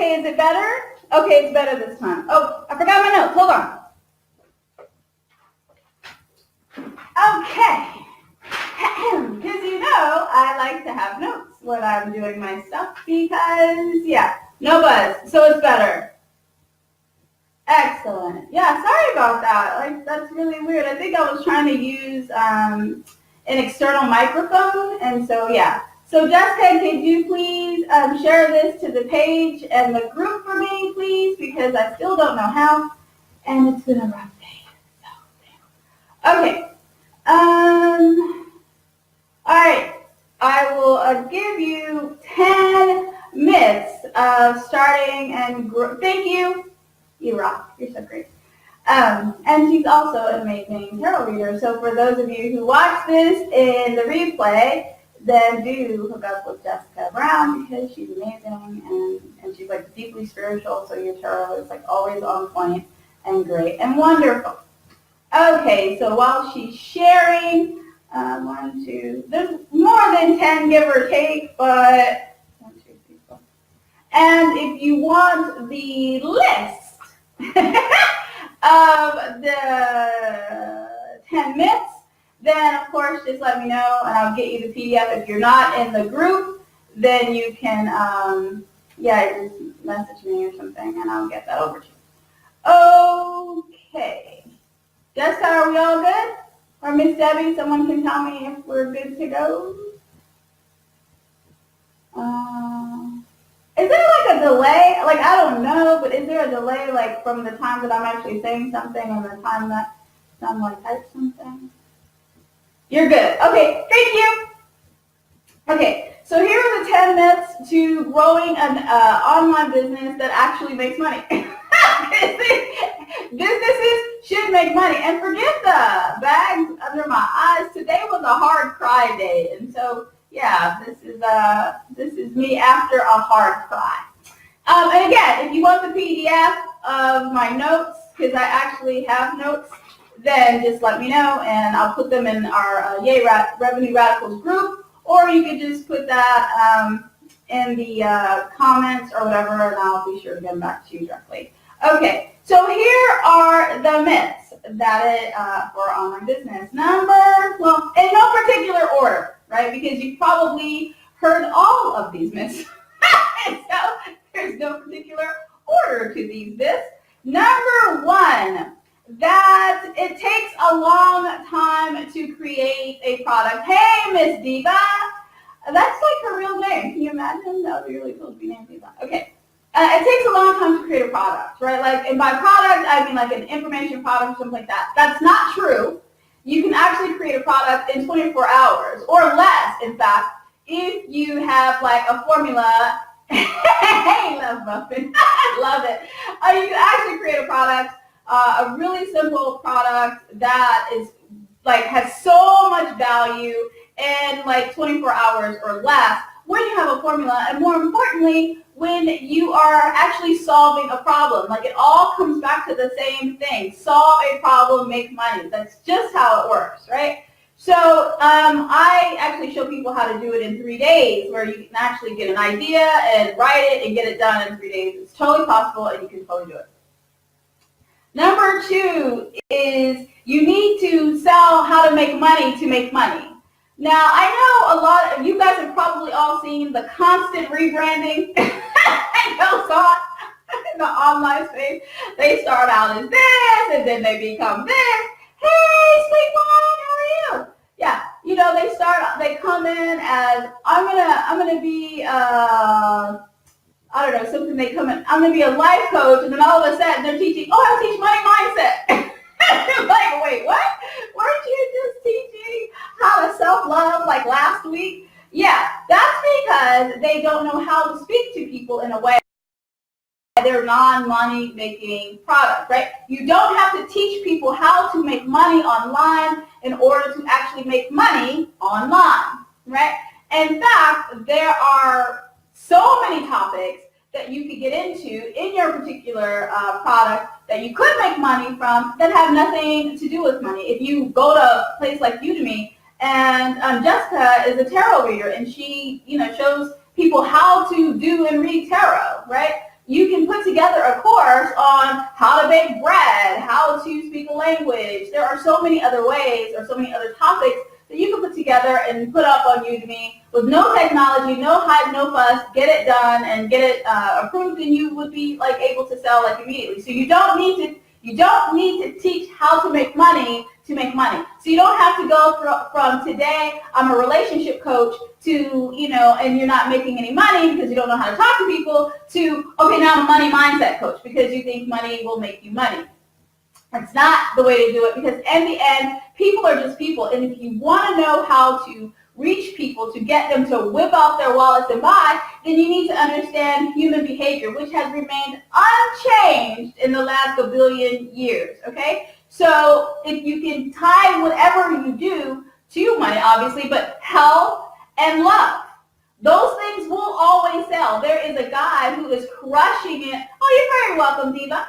Okay, is it better? Okay, it's better this time. Oh, I forgot my notes. Hold on. Okay. Because you know I like to have notes when I'm doing my stuff because, yeah, no buzz. So it's better. Excellent. Yeah, sorry about that. Like, that's really weird. I think I was trying to use an external microphone, and so, yeah. So, Jessica, could you please share this to the page and the group for me, please? Because I still don't know how, and it's been a rough day. So, okay. All right. I will give you 10 myths of starting and thank you. You rock. You're so great. And she's also an amazing tarot reader. So for those of you who watch this in the replay, then do hook up with Jessica Brown because she's amazing and she's like deeply spiritual. So your tarot is like always on point and great and wonderful. Okay, so while she's sharing, 1, 2, there's more than 10 give or take, but 1, 2, 3, 4. And if you want the list of the 10 myths, then of course just let me know and I'll get you the PDF. If you're not in the group, then you can, just message me or something and I'll get that over to you. Okay. Jessica, are we all good? Or Miss Debbie, someone can tell me if we're good to go? Is there like a delay? Like, I don't know, but is there a delay like from the time that I'm actually saying something and the time that someone types something? You're good. Okay, thank you. Okay, so here are the 10 myths to growing an online business that actually makes money. Businesses should make money. And forget the bags under my eyes. Today was a hard cry day. And so, yeah, this is me after a hard cry. And again, if you want the PDF of my notes, because I actually have notes, then just let me know and I'll put them in our Revenue Radicals group, or you could just put that in the comments or whatever, and I'll be sure to get back to you directly. Okay, so here are the myths that for online business. In no particular order, right? Because you've probably heard all of these myths. So there's no particular order to these myths. Number 1, that it takes a long time to create a product. Hey, Miss Diva. That's like her real name. Can you imagine? That would be really cool to be named Diva. Okay. It takes a long time to create a product, right? Like, and by product, I mean like an information product or something like that. That's not true. You can actually create a product in 24 hours or less, in fact, if you have like a formula. Hey, Love Muffin. I love it. You can actually create a product, a really simple product that is like has so much value in like 24 hours or less when you have a formula, and more importantly, when you are actually solving a problem. Like, it all comes back to the same thing. Solve a problem, make money. That's just how it works, right? So I actually show people how to do it in 3 days, where you can actually get an idea and write it and get it done in 3 days. It's totally possible and you can totally do it. Number 2 is you need to sell how to make money to make money. Now, I know a lot of you guys have probably all seen the constant rebranding that goes on in the online space. They start out as this, and then they become this. Hey, sweet one, how are you? Yeah, you know, they come in as, I'm gonna be, I don't know, something they come in, I'm gonna be a life coach, and then all of a sudden they're teaching, I teach money mindset. Like, wait, what? Weren't you just teaching how to self-love like last week? Yeah, that's because they don't know how to speak to people in a way they're non-money making product, right? You don't have to teach people how to make money online in order to actually make money online, right? In fact, there are so many topics that you could get into in your particular product that you could make money from that have nothing to do with money. If you go to a place like Udemy, and Jessica is a tarot reader, and she, shows people how to do and read tarot, right? together a course on how to bake bread, how to speak a language. There are so many other ways or so many other topics that you can put together and put up on Udemy with no technology, no hype, no fuss, get it done and get it approved, and you would be like able to sell like immediately. So you don't need to teach how to make money to make money. So you don't have to go from today, I'm a relationship coach, to, and you're not making any money because you don't know how to talk to people, to, okay, now I'm a money mindset coach because you think money will make you money. It's not the way to do it, because in the end, people are just people. And if you want to know how to reach people, to get them to whip out their wallets and buy, then you need to understand human behavior, which has remained unchanged in the last 1 billion years, okay? So if you can tie whatever you do to money, obviously, but health and love, those things will always sell. There is a guy who is crushing it. Oh, you're very welcome, Diva.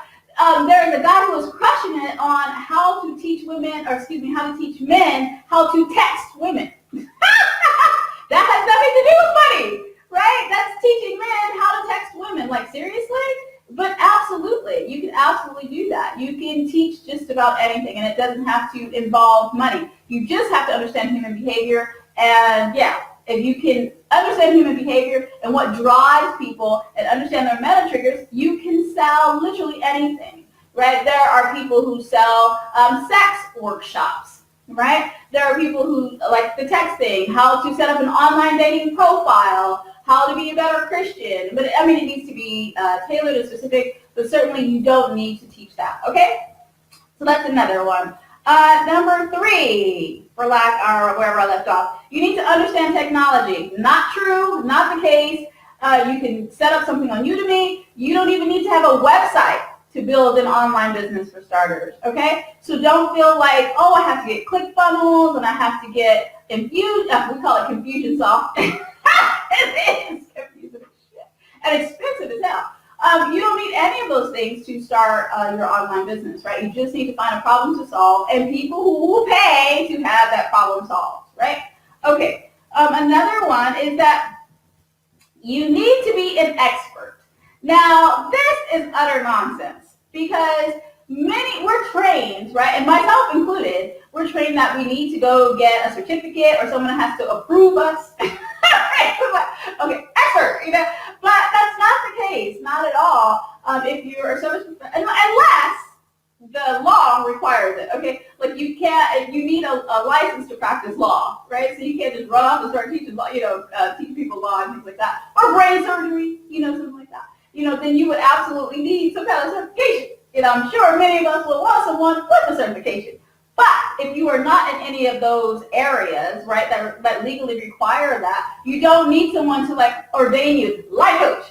There is a guy who is crushing it on how to teach how to teach men how to text women. That has nothing to do with money, right? That's teaching men how to text women. Like, seriously? But absolutely, you can absolutely do that. You can teach just about anything, and it doesn't have to involve money. You just have to understand human behavior, and if you can understand human behavior and what drives people and understand their meta triggers, you can sell literally anything, right? There are people who sell sex workshops, right? There are people who like the texting, how to set up an online dating profile, how to be a better Christian. But I mean, it needs to be tailored and specific, but certainly you don't need to teach that, okay? So that's another one. Number 3, wherever I left off, you need to understand technology. Not true, not the case. You can set up something on Udemy. You don't even need to have a website to build an online business for starters, okay? So don't feel like, oh, I have to get ClickFunnels and I have to get we call it Confusionsoft. It is confusing as shit and expensive as hell. You don't need any of those things to start your online business, right? You just need to find a problem to solve and people who will pay to have that problem solved, right? Okay, another one is that you need to be an expert. Now, this is utter nonsense because we're trained, right, and myself included, we're trained that we need to go get a certificate or someone has to approve us. Okay, expert, but that's not the case, not at all. If you're a service professional, unless the law requires it, okay? Like you need a license to practice law, right? So you can't just run off and start teaching law, teach people law and things like that, or brain surgery, something like that. Then you would absolutely need some kind of certification. I'm sure many of us will want someone with a certification. But if you are not in any of those areas, right, that legally require that, you don't need someone to ordain you life coach,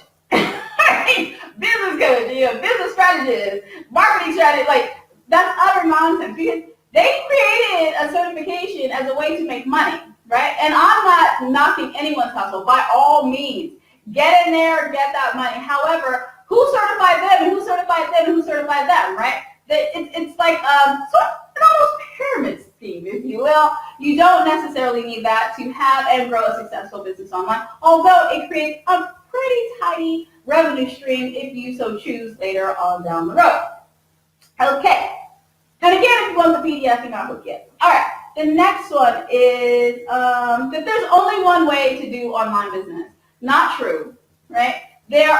business coach, business strategist, marketing strategist. That's utter nonsense because they created a certification as a way to make money, right? And I'm not knocking anyone's hustle. By all means, get in there, get that money. However, who certified them and who certified them and who certified them, right? It's like an almost pyramid scheme, if you will. You don't necessarily need that to have and grow a successful business online, although it creates a pretty tidy revenue stream if you so choose later on down the road. Okay. And again, if you want the PDF, you're not hooked yet. All right. The next one is that there's only one way to do online business. Not true, right? There's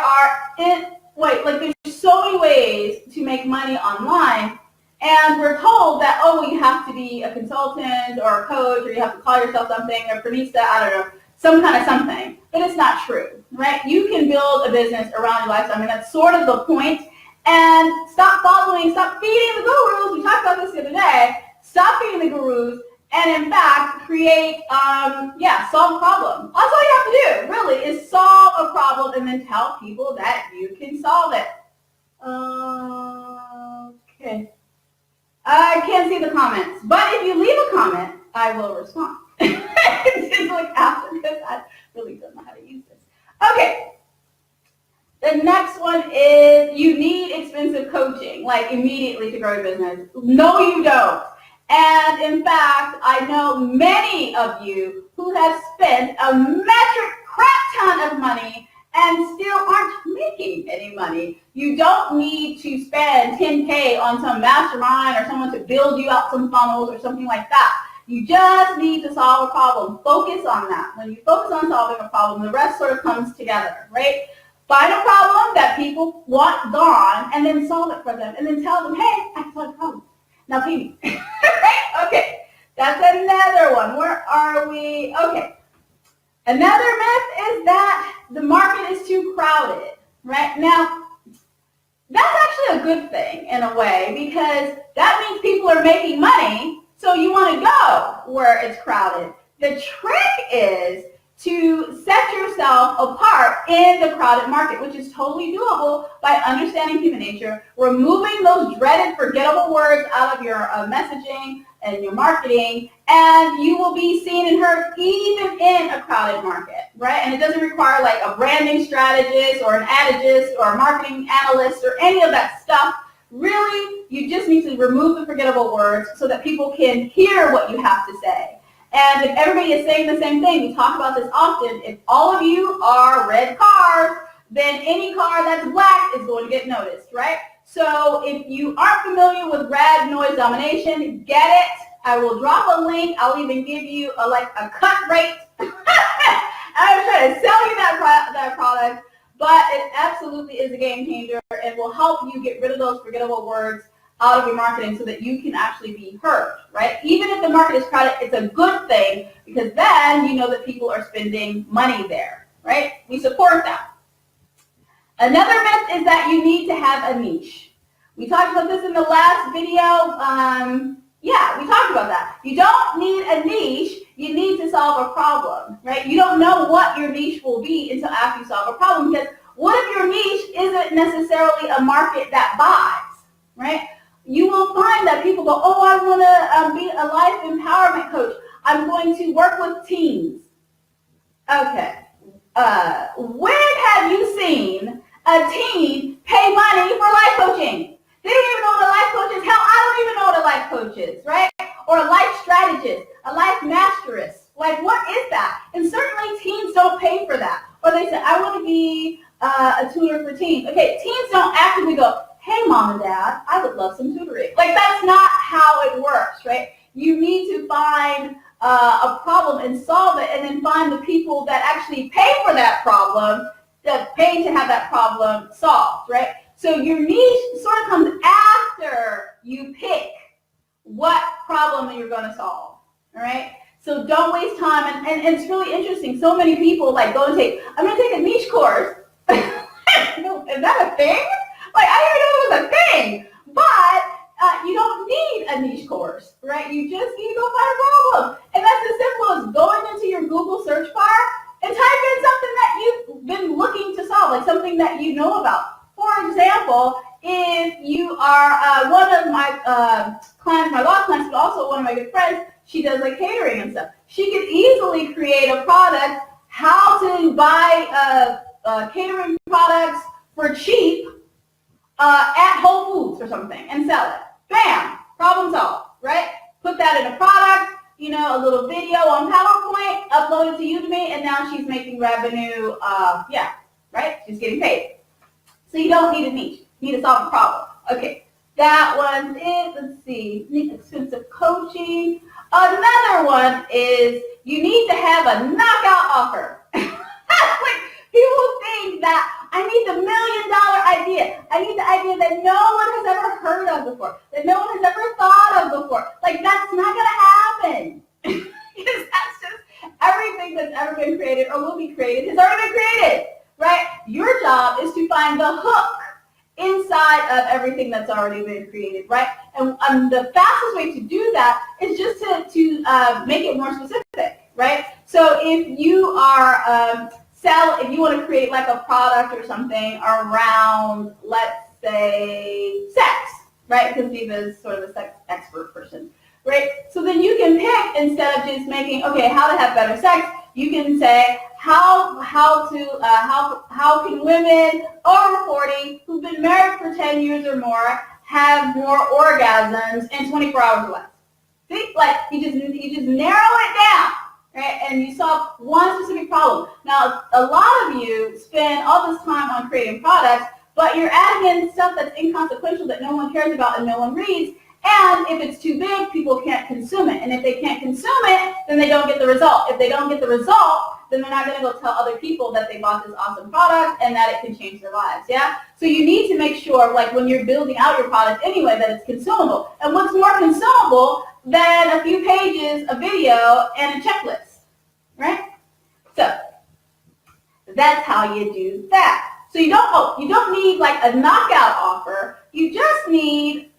so many ways to make money online, and we're told that, you have to be a consultant or a coach, or you have to call yourself something, or Pranista, I don't know, some kind of something, but it's not true, right? You can build a business around your lifestyle. I mean, that's sort of the point, and stop feeding the gurus. We talked about this the other day. Stop feeding the gurus, and in fact, create, solve a problem. That's all you have to do, really, is solve a problem and then tell people that you can solve it. Okay. I can't see the comments, but if you leave a comment, I will respond. It's just after because I really don't know how to use this. Okay. The next one is you need expensive coaching, immediately to grow your business. No, you don't. And in fact, I know many of you who have spent a metric crap ton of money and still aren't making any money. You don't need to spend 10K on some mastermind or someone to build you out some funnels or something like that. You just need to solve a problem. Focus on that. When you focus on solving a problem, the rest sort of comes together, right? Find a problem that people want gone and then solve it for them and then tell them, hey, I solved a problem. Now pay me. Right? Okay. That's another one. Where are we? Okay. Another myth is that the market is too crowded, right? Now, that's actually a good thing in a way because that means people are making money, so you want to go where it's crowded. The trick is to set yourself apart in the crowded market, which is totally doable by understanding human nature, removing those dreaded, forgettable words out of your messaging and your marketing, and you will be seen and heard even in a crowded market, right? And it doesn't require like a branding strategist or an adagist or a marketing analyst or any of that stuff. Really, you just need to remove the forgettable words so that people can hear what you have to say. And if everybody is saying the same thing, we talk about this often, if all of you are red cars, then any car that's black is going to get noticed, right? So if you aren't familiar with red noise domination, get it. I will drop a link. I'll even give you a cut rate. I'm trying to sell you that product, but it absolutely is a game changer and will help you get rid of those forgettable words out of your marketing so that you can actually be heard, right? Even if the market is crowded, it's a good thing because then you know that people are spending money there, right? We support that. Another myth is that you need to have a niche. We talked about this in the last video. Yeah, we talked about that. You don't need a niche. You need to solve a problem, right? You don't know what your niche will be until after you solve a problem because what if your niche isn't necessarily a market that buys, right? You will find that people go, oh, I want to be a life empowerment coach. I'm going to work with teens. Okay. When have you seen a teen pay money for life coaching? They don't even know what a life coach is. Hell, I don't even know what a life coach is, right? Or a life strategist, a life masterist. Like, what is that? And certainly teens don't pay for that. Or they say, I want to be a tutor for teens. Okay, teens don't actively go, hey, mom and dad, I would love some tutoring. Like, that's not how it works, right? You need to find a problem and solve it and then find the people that actually pay for that problem, that pay to have that problem solved, right? So your niche sort of comes after you pick what problem you're going to solve, all right? So don't waste time. And it's really interesting. So many people like go and take, I'm going to take a niche course. Is that a thing? Like, I didn't even know it was a thing. But you don't need a niche course, right? You just need to go find a problem. And that's as simple as going into your Google search bar and type in something that you've been looking to solve, like something that you know about. For example, if you are one of my clients, my law clients, but also one of my good friends, she does like catering and stuff. She could easily create a product, how to buy catering products for cheap at Whole Foods or something and sell it. Bam, problem solved, right? Put that in a product, you know, a little video on PowerPoint, upload it to Udemy, and now she's making revenue, yeah, right? She's getting paid. So you don't need a niche. You need to solve a problem. Okay, that one's it. Let's see, expensive coaching. Another one is you need to have a knockout offer. Like, people think that I need the $1 million idea. I need the idea that no one has ever heard of before, that no one has ever thought of before. Like, that's not going to happen. Because that's just everything that's ever been created or will be created has already been created, right? Your job is to find the hook inside of everything that's already been created, right? And the fastest way to do that is just to make it more specific, right? So if you are if you want to create like a product or something around, let's say, sex, right? Because Diva is sort of a sex expert person, right? So then you can pick, instead of just making, okay, how to have better sex, you can say how can women over 40 who've been married for 10 years or more have more orgasms in 24 hours or less? See, like you just narrow it down, right? And you solve one specific problem. Now, a lot of you spend all this time on creating products, but you're adding in stuff that's inconsequential that no one cares about and no one reads. And if it's too big, people can't consume it. And if they can't consume it, then they don't get the result. If they don't get the result, then they're not going to go tell other people that they bought this awesome product and that it can change their lives, yeah? So you need to make sure, like when you're building out your product anyway, that it's consumable. And what's more consumable than a few pages of video and a checklist, right? So that's how you do that. So you don't need like a knockout offer. You just need,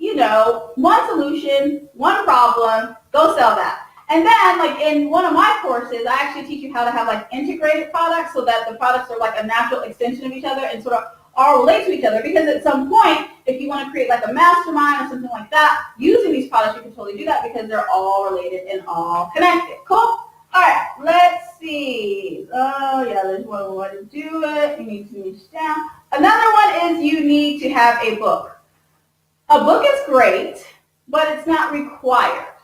one solution, one problem, go sell that. And then like in one of my courses, I actually teach you how to have like integrated products so that the products are like a natural extension of each other and sort of all relate to each other. Because at some point, if you want to create like a mastermind or something like that, using these products, you can totally do that because they're all related and all connected. Cool? All right, let's see. Oh yeah, there's one way to do it. You need to niche down. Another one is you need to have a book. A book is great, but it's not required,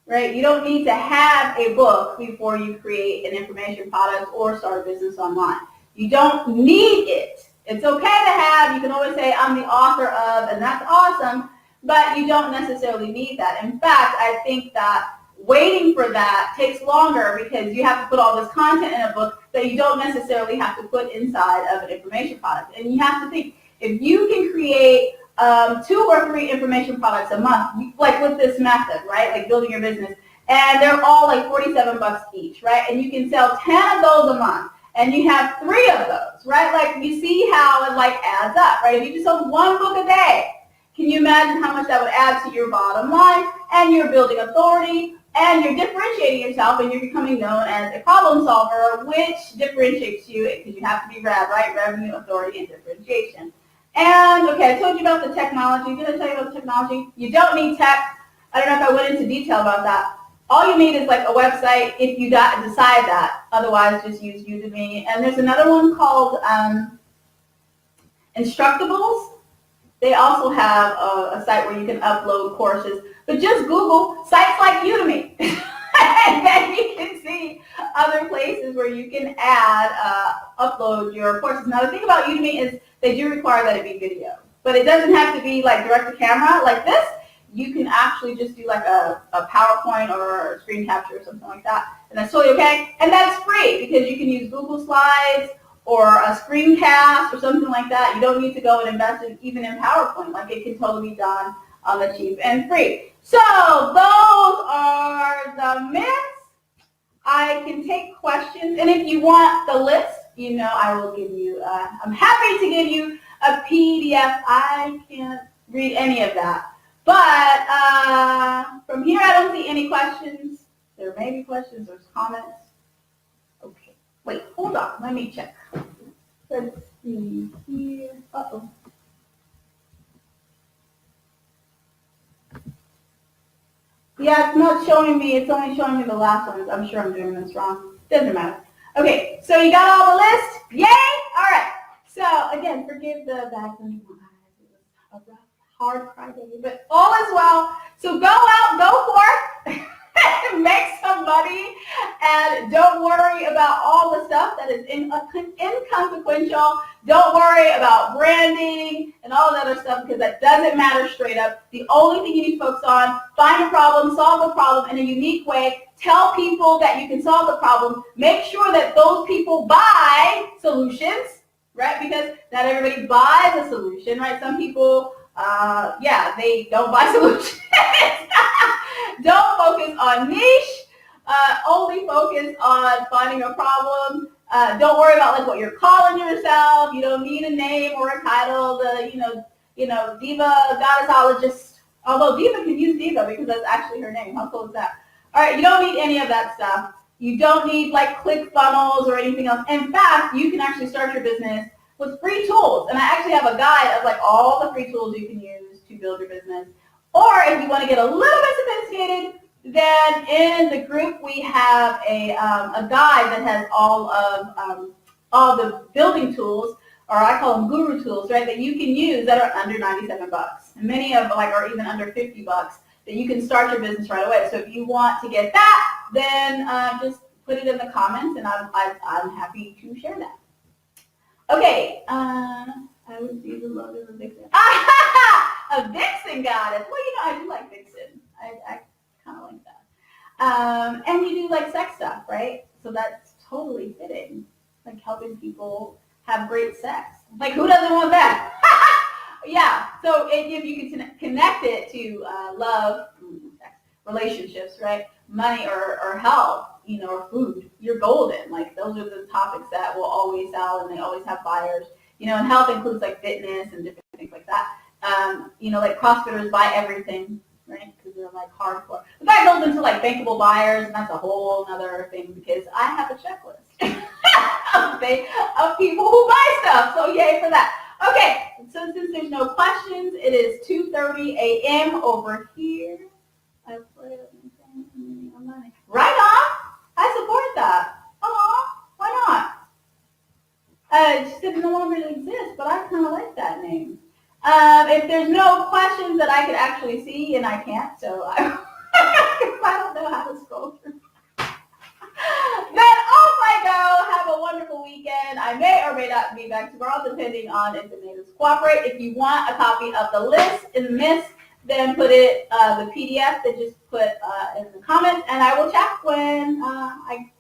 right? You don't need to have a book before you create an information product or start a business online. You don't need it. It's okay to have. You can always say, I'm the author of, and that's awesome, but you don't necessarily need that. In fact, I think that waiting for that takes longer because you have to put all this content in a book that you don't necessarily have to put inside of an information product. And you have to think, if you can create 2 or 3 information products a month, like with this method, right? Like building your business, and they're all like $47 each, right? And you can sell 10 of those a month, and you have 3 of those, right? Like you see how it like adds up, right? If you just sold 1 book a day, can you imagine how much that would add to your bottom line? And you're building authority, and you're differentiating yourself, and you're becoming known as a problem solver, which differentiates you because you have to be RAD, right? Revenue, authority, and differentiation. And, okay, I told you about the technology. Did I tell you about the technology? You don't need tech. I don't know if I went into detail about that. All you need is like a website if you decide that. Otherwise, just use Udemy. And there's another one called Instructables. They also have a site where you can upload courses. But just Google sites like Udemy. And then you can see other places where you can upload your courses. Now, the thing about Udemy is they do require that it be video. But it doesn't have to be like direct to camera like this. You can actually just do like a PowerPoint or a screen capture or something like that. And that's totally okay. And that's free because you can use Google Slides or a screencast or something like that. You don't need to go and invest even in PowerPoint. Like it can totally be done on the cheap and free. So those are the myths. I can take questions. And if you want the list, I will give you, I'm happy to give you a PDF. I can't read any of that. But from here, I don't see any questions. There may be questions or comments. Okay. Wait, hold on. Let me check. Let's see here. Uh-oh. Yeah, it's not showing me. It's only showing me the last ones. I'm sure I'm doing this wrong. Doesn't matter. Okay, so you got all the list? Yay! All right. So, again, forgive the bags under my eyes. It was a rough, hard cry day, but all is well. So go out, go forth, make some money, and don't worry about all the stuff that is inconsequential. Don't worry about branding and all that other stuff because that doesn't matter straight up. The only thing you need to focus on, find a problem, solve the problem in a unique way, tell people that you can solve the problem, make sure that those people buy solutions, right? Because not everybody buys a solution, right? Some people, they don't buy solutions. Don't focus on niche. Only focus on finding a problem. Don't worry about like what you're calling yourself. You don't need a name or a title. Diva goddessologist. Although Diva can use Diva because that's actually her name. How cool is that? All right, you don't need any of that stuff. You don't need like ClickFunnels or anything else. In fact, you can actually start your business with free tools. And I actually have a guide of like all the free tools you can use to build your business. Or if you want to get a little bit sophisticated, then in the group we have a guide that has all the building tools, or I call them guru tools, right? That you can use that are under $97. And many of them are even under $50 that you can start your business right away. So if you want to get that, then just put it in the comments, and I'm happy to share that. Okay, I would be the love of a vixen. A vixen goddess. Well, I do like vixen. I kind of like that. And you do like sex stuff, right? So that's totally fitting. Like helping people have great sex. Like who doesn't want that? Yeah. So if you can connect it to love, relationships, right? Money or health, or food, you're golden. Like those are the topics that will always sell, and they always have buyers. And health includes like fitness and different things like that. Like CrossFitters buy everything, right? Because they're like hardcore. But that goes into like bankable buyers, and that's a whole other thing because I have a checklist of people who buy stuff. So yay for that. Okay, so since there's no questions, it is 2:30 a.m. over here. I play right on. I support that. Oh, why not? She said no longer exists, but I kind of like that name. If there's no questions that I could actually see, and I can't, so I don't know how to scroll through. Then off I go. Have a wonderful weekend. I may or may not be back tomorrow, depending on if the natives cooperate. If you want a copy of the list in the mist, then put it, the PDF, then just put in the comments, and I will check when I